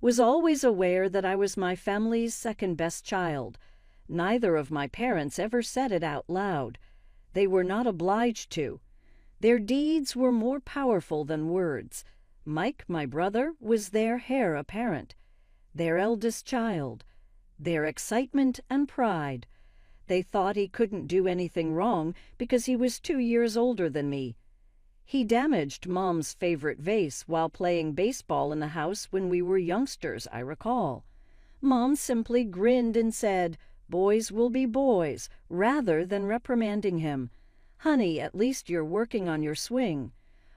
Was always aware that I was my family's second-best child. Neither of my parents ever said it out loud. They were not obliged to. Their deeds were more powerful than words. Mike, my brother, was their heir apparent, their eldest child, their excitement and pride. They thought he couldn't do anything wrong because he was 2 years older than me. He damaged Mom's favorite vase while playing baseball in the house when we were youngsters, I recall. Mom simply grinned and said, "Boys will be boys," rather than reprimanding him. "Honey, at least you're working on your swing."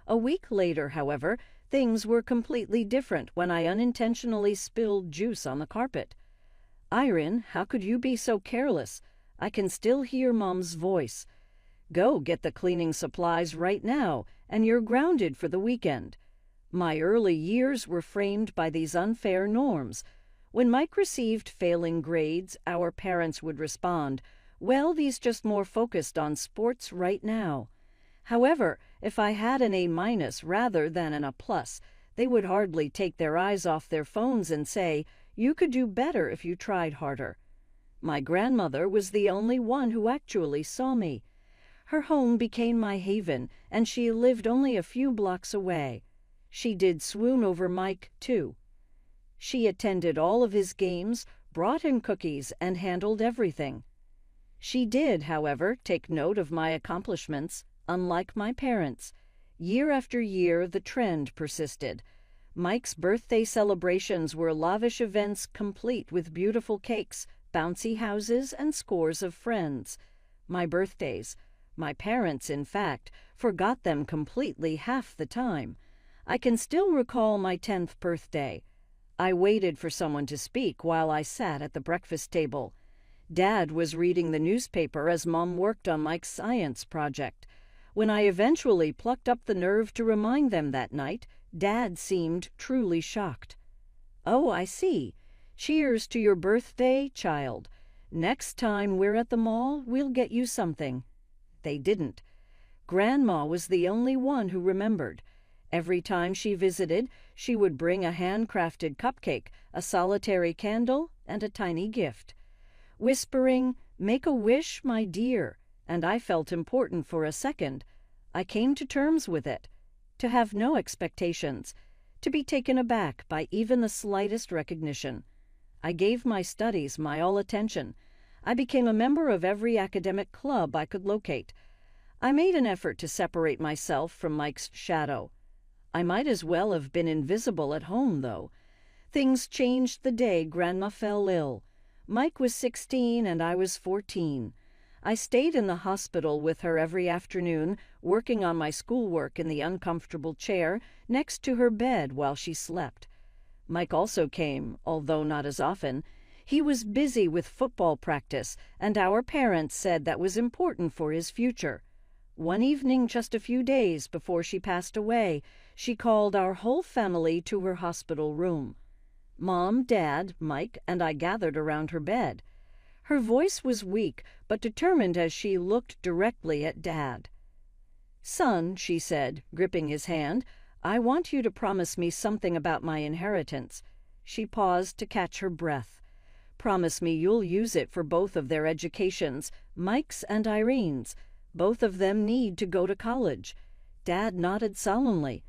A week later, however, things were completely different when I unintentionally spilled juice on the carpet. "Irene, how could you be so careless?" I can still hear Mom's voice. "Go get the cleaning supplies right now, and you're grounded for the weekend." My early years were framed by these unfair norms. When Mike received failing grades, our parents would respond, "Well, he's just more focused on sports right now." However, if I had an A- rather than an A+, they would hardly take their eyes off their phones and say, "You could do better if you tried harder." My grandmother was the only one who actually saw me. Her home became my haven, and she lived only a few blocks away. She did swoon over Mike, too. She attended all of his games, brought him cookies, and handled everything. She did, however, take note of my accomplishments. Unlike my parents, year after year the trend persisted. Mike's birthday celebrations were lavish events complete with beautiful cakes, bouncy houses, and scores of friends. My birthdays, my parents, in fact, forgot them completely half the time. I can still recall my 10th birthday. I waited for someone to speak while I sat at the breakfast table. Dad was reading the newspaper as Mom worked on Mike's science project. When I eventually plucked up the nerve to remind them that night, Dad seemed truly shocked. "Oh, I see. Cheers to your birthday, child. Next time we're at the mall, we'll get you something." They didn't. Grandma was the only one who remembered. Every time she visited, she would bring a handcrafted cupcake, a solitary candle, and a tiny gift. Whispering, "Make a wish, my dear," and I felt important for a second. I came to terms with it. To have no expectations. To be taken aback by even the slightest recognition. I gave my studies my all attention. I became a member of every academic club I could locate. I made an effort to separate myself from Mike's shadow. I might as well have been invisible at home, though. Things changed the day Grandma fell ill. Mike was 16 and I was 14. I stayed in the hospital with her every afternoon, working on my schoolwork in the uncomfortable chair next to her bed while she slept. Mike also came, although not as often. He was busy with football practice, and our parents said that was important for his future. One evening, just a few days before she passed away, she called our whole family to her hospital room. Mom, Dad, Mike, and I gathered around her bed. Her voice was weak, but determined as she looked directly at Dad. "Son," she said, gripping his hand, "I want you to promise me something about my inheritance." She paused to catch her breath. "Promise me you'll use it for both of their educations, Mike's and Irene's. Both of them need to go to college." Dad nodded solemnly.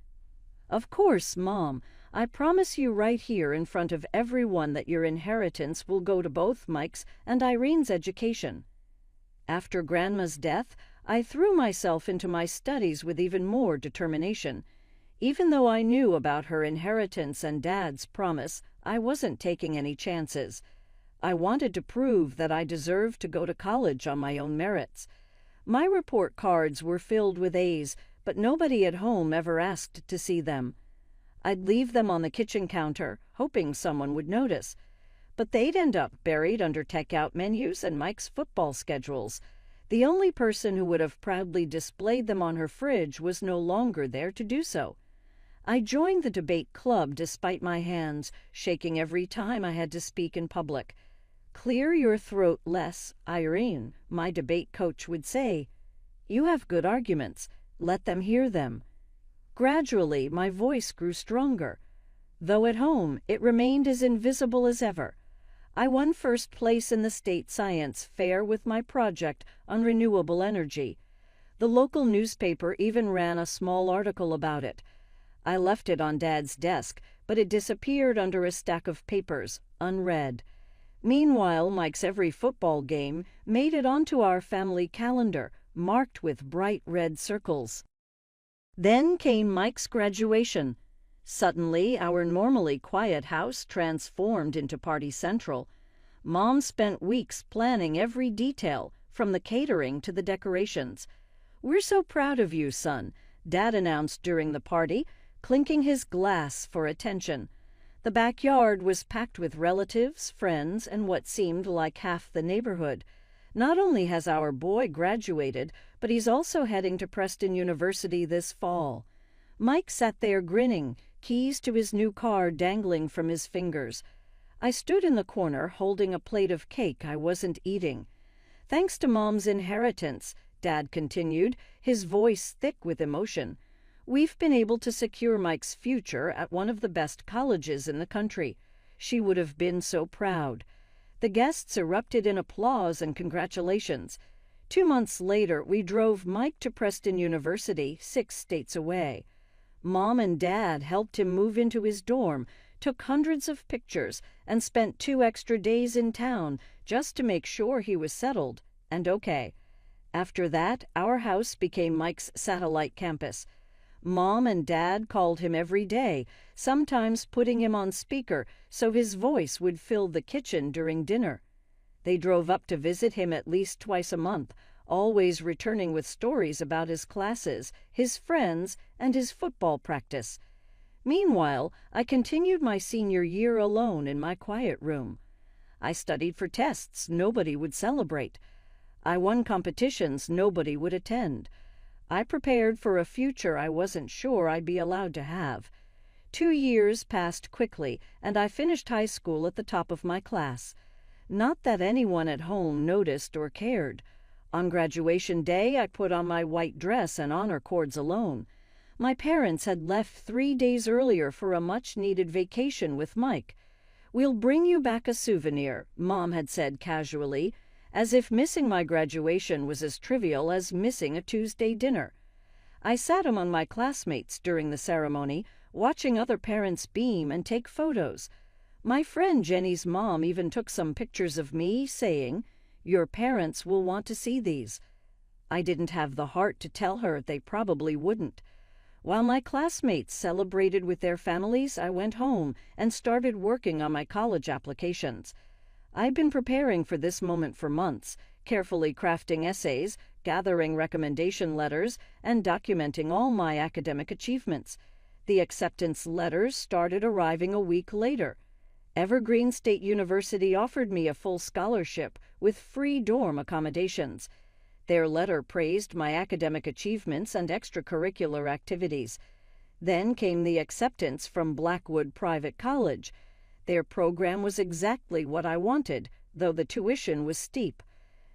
"Of course, Mom. I promise you right here in front of everyone that your inheritance will go to both Mike's and Irene's education." After Grandma's death, I threw myself into my studies with even more determination. Even though I knew about her inheritance and Dad's promise, I wasn't taking any chances. I wanted to prove that I deserved to go to college on my own merits. My report cards were filled with A's, but nobody at home ever asked to see them. I'd leave them on the kitchen counter, hoping someone would notice. But they'd end up buried under take-out menus and Mike's football schedules. The only person who would have proudly displayed them on her fridge was no longer there to do so. I joined the debate club despite my hands shaking every time I had to speak in public. "Clear your throat less, Irene," my debate coach would say. "You have good arguments. Let them hear them." Gradually, my voice grew stronger. though at home it remained as invisible as ever. I won first place in the state science fair with my project on renewable energy. The local newspaper even ran a small article about it. I left it on Dad's desk, but it disappeared under a stack of papers, unread. Meanwhile, Mike's every football game made it onto our family calendar, marked with bright red circles. Then came Mike's graduation. Suddenly, our normally quiet house transformed into party central. Mom spent weeks planning every detail, from the catering to the decorations. "We're so proud of you, son," Dad announced during the party, clinking his glass for attention. The backyard was packed with relatives, friends, and what seemed like half the neighborhood. Not only has our boy graduated, but he's also heading to Preston University this fall. Mike sat there grinning, keys to his new car dangling from his fingers. I stood in the corner holding a plate of cake I wasn't eating. "Thanks to Mom's inheritance," Dad continued, his voice thick with emotion, "we've been able to secure Mike's future at one of the best colleges in the country. She would have been so proud." The guests erupted in applause and congratulations. 2 months later, we drove Mike to Preston University, 6 states away. Mom and Dad helped him move into his dorm, took hundreds of pictures, and spent 2 extra days in town just to make sure he was settled and okay. After that, our house became Mike's satellite campus. Mom and Dad called him every day, sometimes putting him on speaker so his voice would fill the kitchen during dinner. They drove up to visit him at least twice a month, always returning with stories about his classes, his friends, and his football practice. Meanwhile, I continued my senior year alone in my quiet room. I studied for tests nobody would celebrate. I won competitions nobody would attend. I prepared for a future I wasn't sure I'd be allowed to have. 2 years passed quickly, and I finished high school at the top of my class. Not that anyone at home noticed or cared. On graduation day, I put on my white dress and honor cords alone. My parents had left 3 days earlier for a much-needed vacation with Mike. "We'll bring you back a souvenir," Mom had said casually, as if missing my graduation was as trivial as missing a Tuesday dinner. I sat among my classmates during the ceremony, watching other parents beam and take photos. My friend Jenny's mom even took some pictures of me, saying, "Your parents will want to see these." I didn't have the heart to tell her they probably wouldn't. While my classmates celebrated with their families, I went home and started working on my college applications. I'd been preparing for this moment for months, carefully crafting essays, gathering recommendation letters, and documenting all my academic achievements. The acceptance letters started arriving a week later. Evergreen State University offered me a full scholarship with free dorm accommodations. Their letter praised my academic achievements and extracurricular activities. Then came the acceptance from Blackwood Private College. Their program was exactly what I wanted, though the tuition was steep.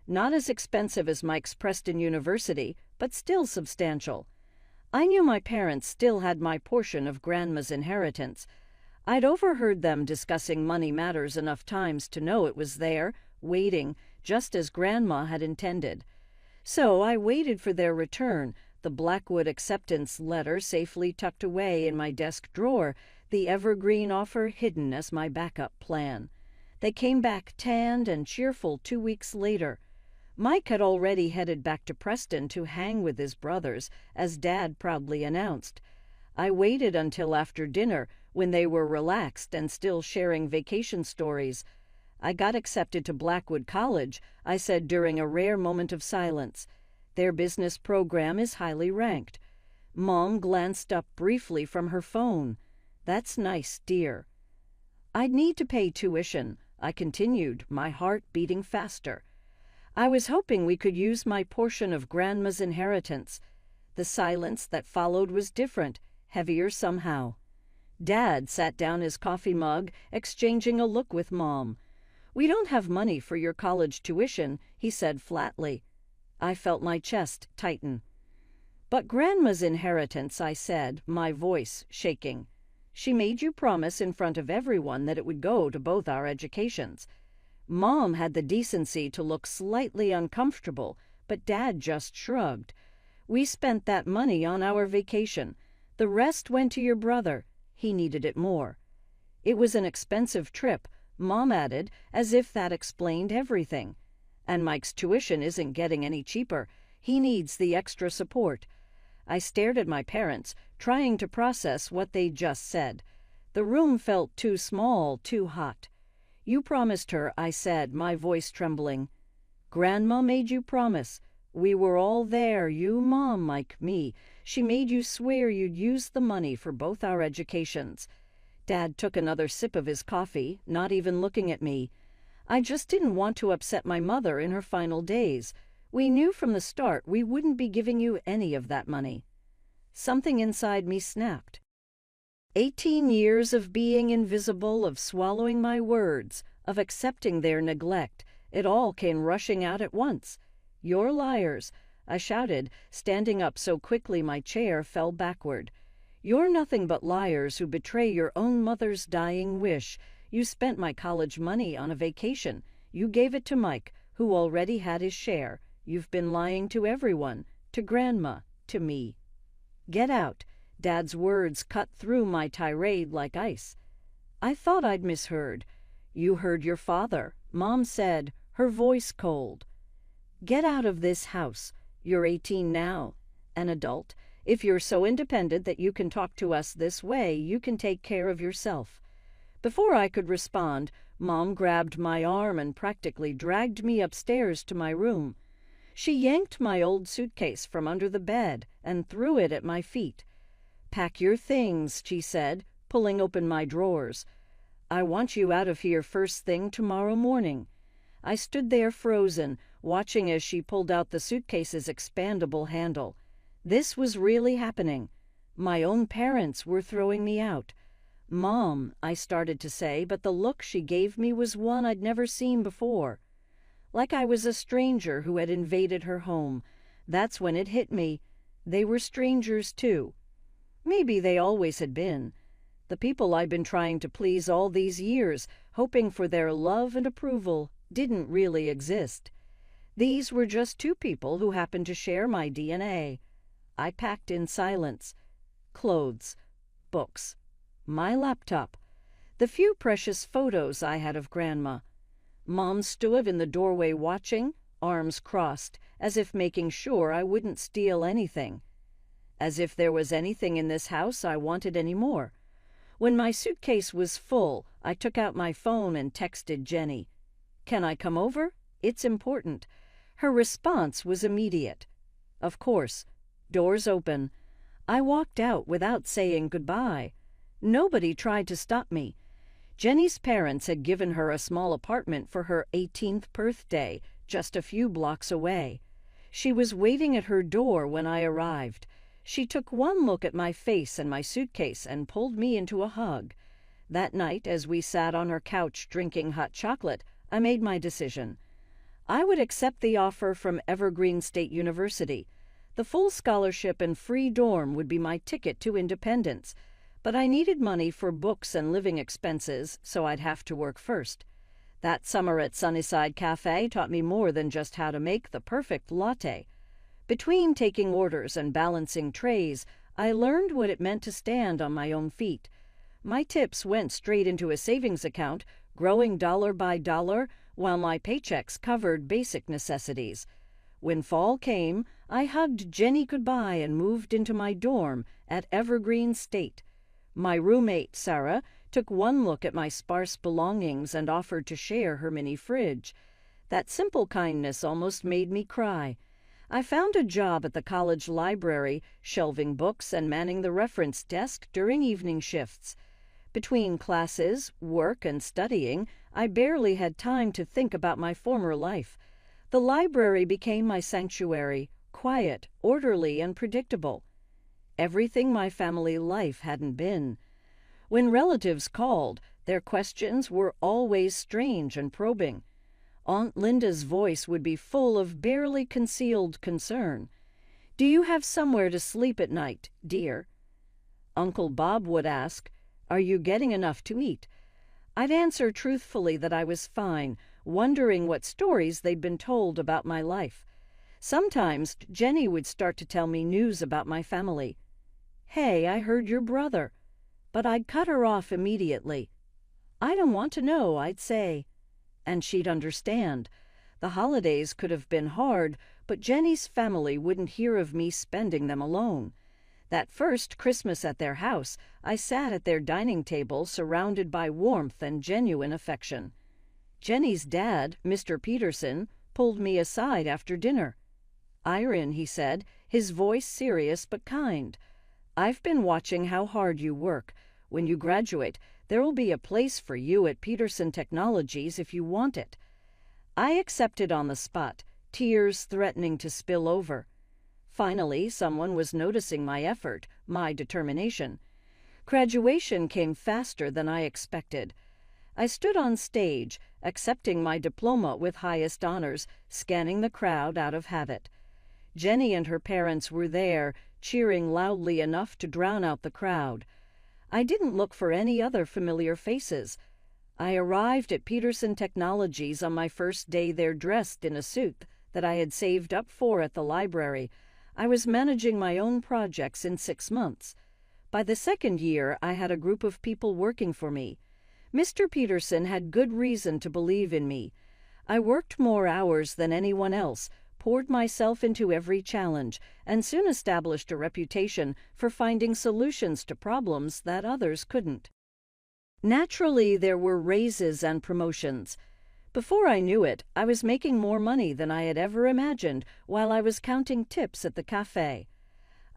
Not as expensive as Mike's Preston University, but still substantial. I knew my parents still had my portion of Grandma's inheritance. I'd overheard them discussing money matters enough times to know it was there, waiting, just as Grandma had intended. So I waited for their return, the Blackwood acceptance letter safely tucked away in my desk drawer, the Evergreen offer hidden as my backup plan. They came back tanned and cheerful 2 weeks later. Mike had already headed back to Preston to hang with his brothers, as Dad proudly announced. I waited until after dinner, when they were relaxed and still sharing vacation stories. "I got accepted to Blackwood College," I said during a rare moment of silence. "Their business program is highly ranked." Mom glanced up briefly from her phone. "That's nice, dear." "I'd need to pay tuition," I continued, my heart beating faster. I was hoping we could use my portion of Grandma's inheritance. The silence that followed was different, heavier somehow. Dad sat down his coffee mug, exchanging a look with Mom. "We don't have money for your college tuition," he said flatly. I felt my chest tighten. "But Grandma's inheritance," I said, my voice shaking. She made you promise in front of everyone that it would go to both our educations. Mom had the decency to look slightly uncomfortable, but Dad just shrugged. We spent that money on our vacation. The rest went to your brother. He needed it more. It was an expensive trip, Mom added, as if that explained everything. And Mike's tuition isn't getting any cheaper. He needs the extra support. I stared at my parents, trying to process what they'd just said. The room felt too small, too hot. You promised her, I said, my voice trembling. Grandma made you promise. We were all there, you, Mom, Mike, me. She made you swear you'd use the money for both our educations. Dad took another sip of his coffee, not even looking at me. I just didn't want to upset my mother in her final days. We knew from the start we wouldn't be giving you any of that money. Something inside me snapped. 18 years of being invisible, of swallowing my words, of accepting their neglect, it all came rushing out at once. You're liars, I shouted, standing up so quickly my chair fell backward. You're nothing but liars who betray your own mother's dying wish. You spent my college money on a vacation. You gave it to Mike, who already had his share. You've been lying to everyone, to Grandma, to me. Get out. Dad's words cut through my tirade like ice. I thought I'd misheard. You heard your father, Mom said, her voice cold. Get out of this house. You're 18 now, an adult. If you're so independent that you can talk to us this way, you can take care of yourself. Before I could respond, Mom grabbed my arm and practically dragged me upstairs to my room. She yanked my old suitcase from under the bed and threw it at my feet. Pack your things, she said, pulling open my drawers. I want you out of here first thing tomorrow morning. I stood there frozen, watching as she pulled out the suitcase's expandable handle. This was really happening. My own parents were throwing me out. Mom, I started to say, but the look she gave me was one I'd never seen before. Like I was a stranger who had invaded her home. That's when it hit me. They were strangers, too. Maybe they always had been. The people I'd been trying to please all these years, hoping for their love and approval, didn't really exist. These were just two people who happened to share my DNA. I packed in silence. Clothes, books, my laptop, the few precious photos I had of Grandma. Mom stood in the doorway watching, arms crossed, as if making sure I wouldn't steal anything. As if there was anything in this house I wanted any more. When my suitcase was full, I took out my phone and texted Jenny. Can I come over? It's important. Her response was immediate. Of course. Doors open. I walked out without saying goodbye. Nobody tried to stop me. Jenny's parents had given her a small apartment for her 18th birthday, just a few blocks away. She was waiting at her door when I arrived. She took one look at my face and my suitcase and pulled me into a hug. That night, as we sat on her couch drinking hot chocolate, I made my decision. I would accept the offer from Evergreen State University. The full scholarship and free dorm would be my ticket to independence. But I needed money for books and living expenses, so I'd have to work first. That summer at Sunnyside Cafe taught me more than just how to make the perfect latte. Between taking orders and balancing trays, I learned what it meant to stand on my own feet. My tips went straight into a savings account, growing dollar by dollar, while my paychecks covered basic necessities. When fall came, I hugged Jenny goodbye and moved into my dorm at Evergreen State. My roommate, Sarah, took one look at my sparse belongings and offered to share her mini fridge. That simple kindness almost made me cry. I found a job at the college library, shelving books and manning the reference desk during evening shifts. Between classes, work, and studying, I barely had time to think about my former life. The library became my sanctuary, quiet, orderly, and predictable. Everything my family life hadn't been. When relatives called, their questions were always strange and probing. Aunt Linda's voice would be full of barely concealed concern. "Do you have somewhere to sleep at night, dear?" Uncle Bob would ask, "Are you getting enough to eat?" I'd answer truthfully that I was fine, wondering what stories they'd been told about my life. Sometimes Jenny would start to tell me news about my family. "Hey, I heard your brother." But I'd cut her off immediately. "I don't want to know," I'd say. And she'd understand. The holidays could have been hard, but Jenny's family wouldn't hear of me spending them alone. That first Christmas at their house, I sat at their dining table surrounded by warmth and genuine affection. Jenny's dad, Mr. Peterson, pulled me aside after dinner. "Irene," he said, his voice serious but kind, "I've been watching how hard you work. When you graduate, there will be a place for you at Peterson Technologies if you want it." I accepted on the spot, tears threatening to spill over. Finally, someone was noticing my effort, my determination. Graduation came faster than I expected. I stood on stage, accepting my diploma with highest honors, scanning the crowd out of habit. Jenny and her parents were there, cheering loudly enough to drown out the crowd. I didn't look for any other familiar faces. I arrived at Peterson Technologies on my first day there dressed in a suit that I had saved up for at the library. I was managing my own projects in 6 months. By the second year, I had a group of people working for me. Mr. Peterson had good reason to believe in me. I worked more hours than anyone else, poured myself into every challenge, and soon established a reputation for finding solutions to problems that others couldn't. Naturally, there were raises and promotions. Before I knew it, I was making more money than I had ever imagined while I was counting tips at the cafe.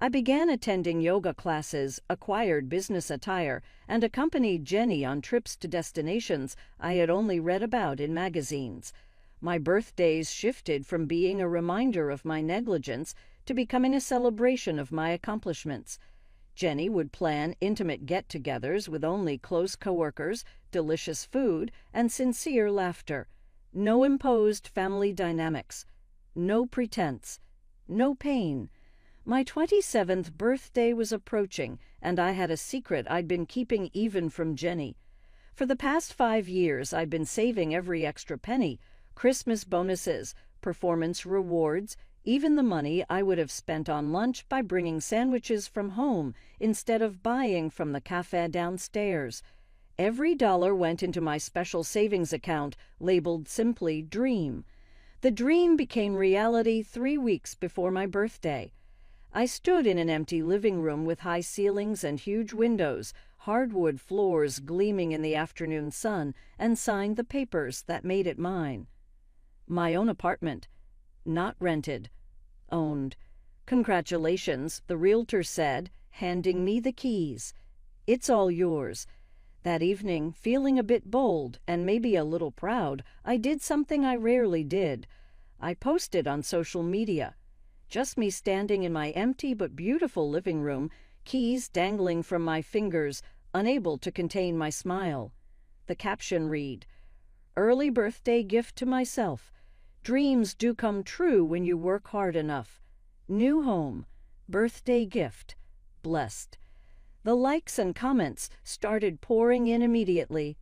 I began attending yoga classes, acquired business attire, and accompanied Jenny on trips to destinations I had only read about in magazines. My birthdays shifted from being a reminder of my negligence to becoming a celebration of my accomplishments. Jenny would plan intimate get-togethers with only close coworkers, delicious food, and sincere laughter. No imposed family dynamics. No pretense. No pain. My 27th birthday was approaching, and I had a secret I'd been keeping even from Jenny. For the past 5 years, I'd been saving every extra penny, Christmas bonuses, performance rewards, even the money I would have spent on lunch by bringing sandwiches from home instead of buying from the cafe downstairs. Every dollar went into my special savings account, labeled simply Dream. The dream became reality 3 weeks before my birthday. I stood in an empty living room with high ceilings and huge windows, hardwood floors gleaming in the afternoon sun, and signed the papers that made it mine. My own apartment. Not rented. Owned. "Congratulations," the realtor said, handing me the keys. "It's all yours." That evening, feeling a bit bold and maybe a little proud, I did something I rarely did. I posted on social media. Just me standing in my empty but beautiful living room, keys dangling from my fingers, unable to contain my smile. The caption read, "Early birthday gift to myself. Dreams do come true when you work hard enough. New home. Birthday gift. Blessed." The likes and comments started pouring in immediately.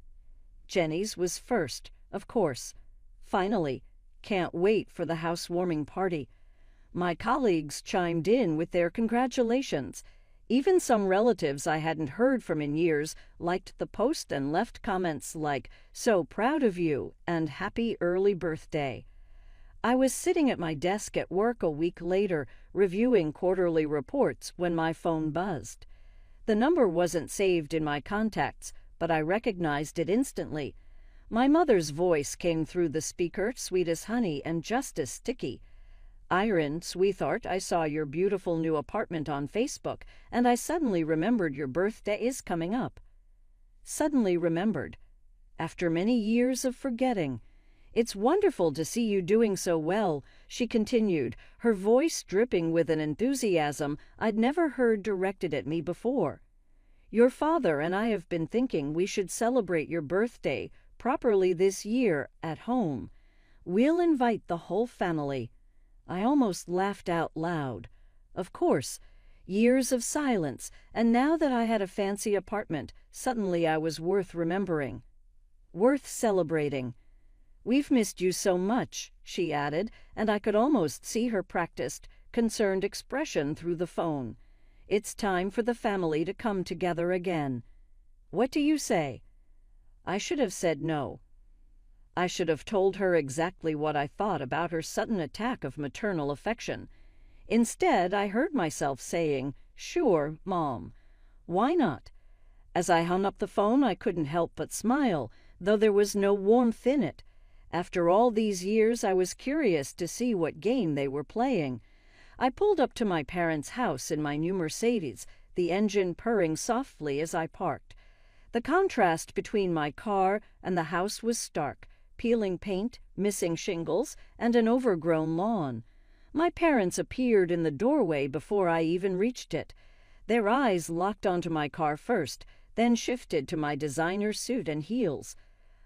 Jenny's was first, of course. Finally, can't wait for the housewarming party. My colleagues chimed in with their congratulations. Even some relatives I hadn't heard from in years liked the post and left comments like, "So proud of you," and "Happy early birthday." I was sitting at my desk at work a week later, reviewing quarterly reports when my phone buzzed. The number wasn't saved in my contacts, but I recognized it instantly. My mother's voice came through the speaker, sweet as honey and just as sticky. "Irene, sweetheart, I saw your beautiful new apartment on Facebook, and I suddenly remembered your birthday is coming up." Suddenly remembered. After many years of forgetting. "It's wonderful to see you doing so well," she continued, her voice dripping with an enthusiasm I'd never heard directed at me before. "Your father and I have been thinking we should celebrate your birthday properly this year at home. We'll invite the whole family." I almost laughed out loud. Of course, Years of silence, and now that I had a fancy apartment, suddenly I was worth remembering. Worth celebrating. "We've missed you so much," she added, and I could almost see her practiced, concerned expression through the phone. "It's time for the family to come together again. What do you say?" I should have said no. I should have told her exactly what I thought about her sudden attack of maternal affection. Instead, I heard myself saying, "Sure, Mom. Why not?" As I hung up the phone, I couldn't help but smile, though there was no warmth in it. After all these years, I was curious to see what game they were playing. I pulled up to my parents' house in my new Mercedes, the engine purring softly as I parked. The contrast between my car and the house was stark: peeling paint, missing shingles, and an overgrown lawn. My parents appeared in the doorway before I even reached it. Their eyes locked onto my car first, then shifted to my designer suit and heels.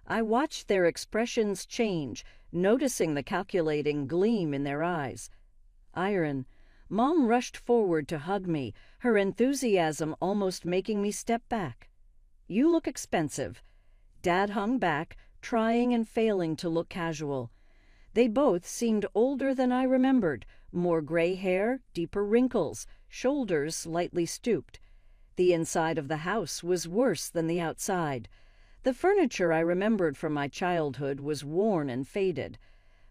I watched their expressions change, noticing the calculating gleam in their eyes. Iron. Mom rushed forward to hug me, her enthusiasm almost making me step back. "You look expensive." Dad hung back, trying and failing to look casual. They both seemed older than I remembered, more gray hair, deeper wrinkles, shoulders slightly stooped. The inside of the house was worse than the outside. The furniture I remembered from my childhood was worn and faded.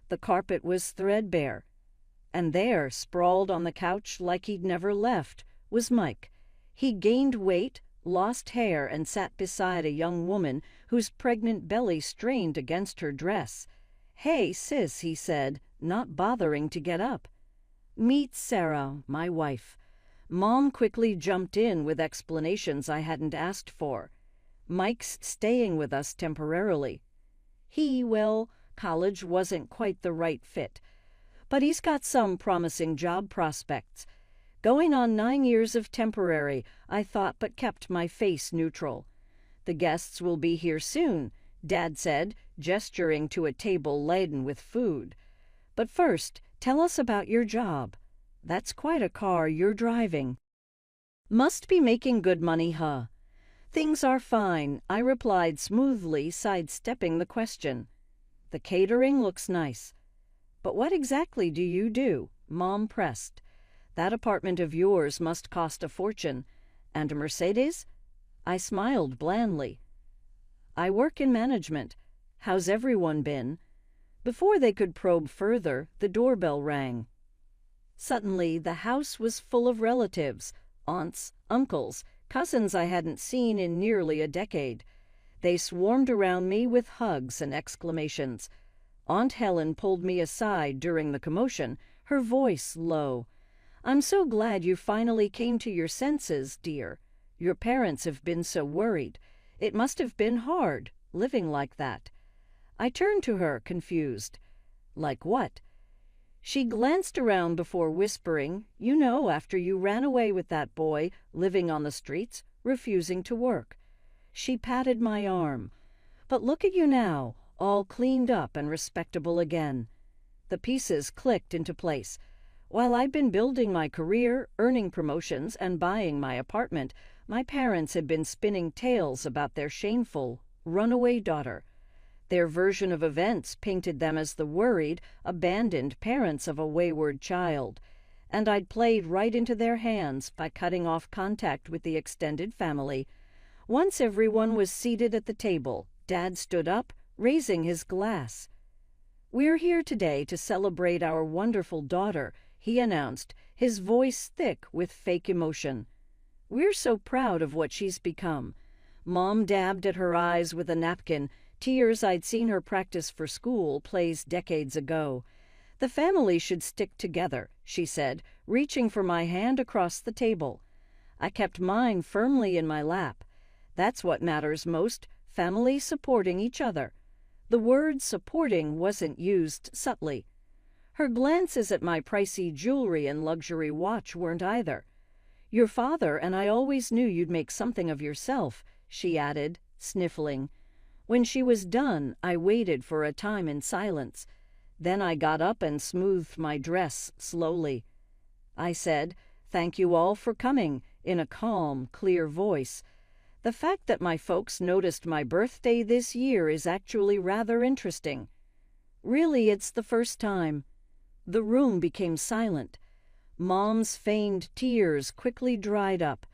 The carpet was threadbare. And there, sprawled on the couch like he'd never left, was Mike. He gained weight, lost hair, and sat beside a young woman whose pregnant belly strained against her dress. "Hey, sis," he said, not bothering to get up. "Meet Sarah, my wife." Mom quickly jumped in with explanations I hadn't asked for. "Mike's staying with us temporarily. Well, college wasn't quite the right fit. But he's got some promising job prospects. Going on 9 years of temporary, I thought, but kept my face neutral. The guests will be here soon," Dad said, gesturing to a table laden with food. "But first, tell us about your job. That's quite a car you're driving." "Must be making good money, huh?" "Things are fine," I replied smoothly, sidestepping the question. "The catering looks nice." "But what exactly do you do?" Mom pressed. "That apartment of yours must cost a fortune. And a Mercedes?" I smiled blandly. "I work in management. How's everyone been?" Before they could probe further, the doorbell rang. Suddenly, the house was full of relatives, aunts, uncles, cousins I hadn't seen in nearly a decade. They swarmed around me with hugs and exclamations. Aunt Helen pulled me aside during the commotion, her voice low. "I'm so glad you finally came to your senses, dear. Your parents have been so worried. It must have been hard, living like that." I turned to her, confused. "Like what?" She glanced around before whispering, "You know, after you ran away with that boy, living on the streets, refusing to work." She patted my arm. "But look at you now, all cleaned up and respectable again." The pieces clicked into place. While I'd been building my career, earning promotions, and buying my apartment, my parents had been spinning tales about their shameful, runaway daughter. Their version of events painted them as the worried, abandoned parents of a wayward child, and I'd played right into their hands by cutting off contact with the extended family. Once everyone was seated at the table, Dad stood up, raising his glass. "We're here today to celebrate our wonderful daughter," he announced, his voice thick with fake emotion. "We're so proud of what she's become." Mom dabbed at her eyes with a napkin, tears I'd seen her practice for school plays decades ago. "The family should stick together," she said, reaching for my hand across the table. I kept mine firmly in my lap. That's what matters most, family supporting each other. The word supporting wasn't used subtly. Her glances at my pricey jewelry and luxury watch weren't either. "Your father and I always knew you'd make something of yourself," she added, sniffling. When she was done, I waited for a time in silence. Then I got up and smoothed my dress slowly. I said, "Thank you all for coming," in a calm, clear voice. The fact that my folks noticed my birthday this year is actually rather interesting. Really, it's the first time. The room became silent. Mom's feigned tears quickly dried up.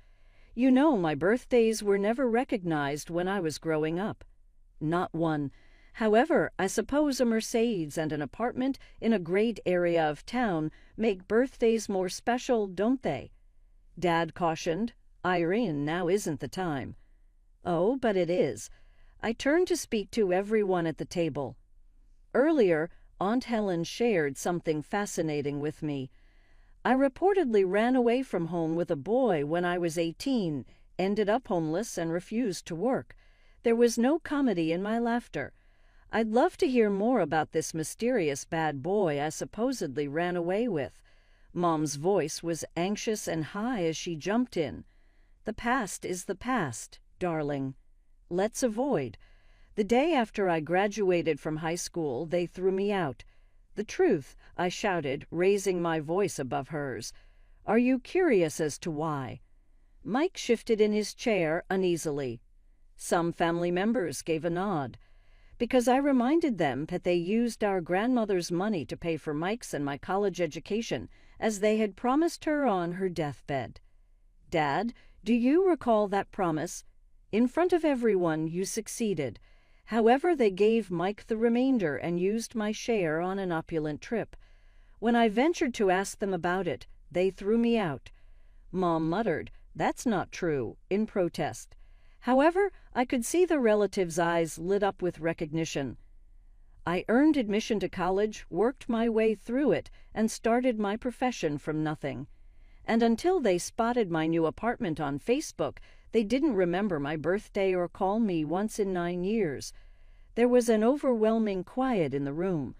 You know, my birthdays were never recognized when I was growing up. Not one. However, I suppose a Mercedes and an apartment in a great area of town make birthdays more special, don't they? Dad cautioned. "Irene, now isn't the time." Oh, but it is. I turned to speak to everyone at the table. Earlier, Aunt Helen shared something fascinating with me. I reportedly ran away from home with a boy when I was 18, ended up homeless, and refused to work. There was no comedy in my laughter. I'd love to hear more about this mysterious bad boy I supposedly ran away with. Mom's voice was anxious and high as she jumped in. "The past is the past, darling. Let's avoid. The day after I graduated from high school, they threw me out. The truth," I shouted, raising my voice above hers. "Are you curious as to why?" Mike shifted in his chair uneasily. Some family members gave a nod. Because I reminded them that they used our grandmother's money to pay for Mike's and my college education, as they had promised her on her deathbed. "Dad, do you recall that promise? In front of everyone, you succeeded. However, they gave Mike the remainder and used my share on an opulent trip. When I ventured to ask them about it, they threw me out." Mom muttered, "That's not true," in protest. However, I could see the relatives' eyes lit up with recognition. "I earned admission to college, worked my way through it, and started my profession from nothing. And until they spotted my new apartment on Facebook, they didn't remember my birthday or call me once in 9 years. There was an overwhelming quiet in the room.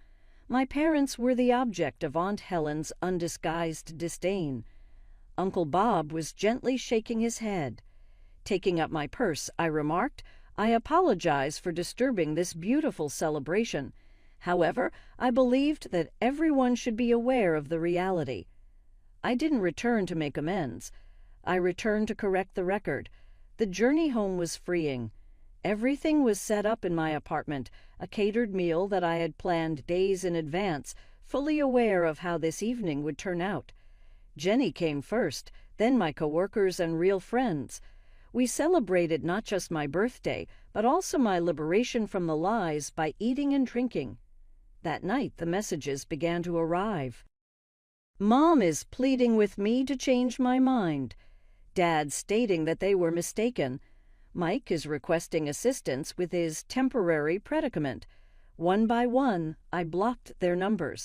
My parents were the object of Aunt Helen's undisguised disdain. Uncle Bob was gently shaking his head. Taking up my purse, I remarked, "I apologize for disturbing this beautiful celebration. However, I believed that everyone should be aware of the reality." I didn't return to make amends. I returned to correct the record. The journey home was freeing. Everything was set up in my apartment, a catered meal that I had planned days in advance, fully aware of how this evening would turn out. Jenny came first, then my coworkers and real friends. We celebrated not just my birthday, but also my liberation from the lies by eating and drinking. That night, the messages began to arrive. Mom is pleading with me to change my mind. Dad stating that they were mistaken. Mike is requesting assistance with his temporary predicament. One by one, I blocked their numbers.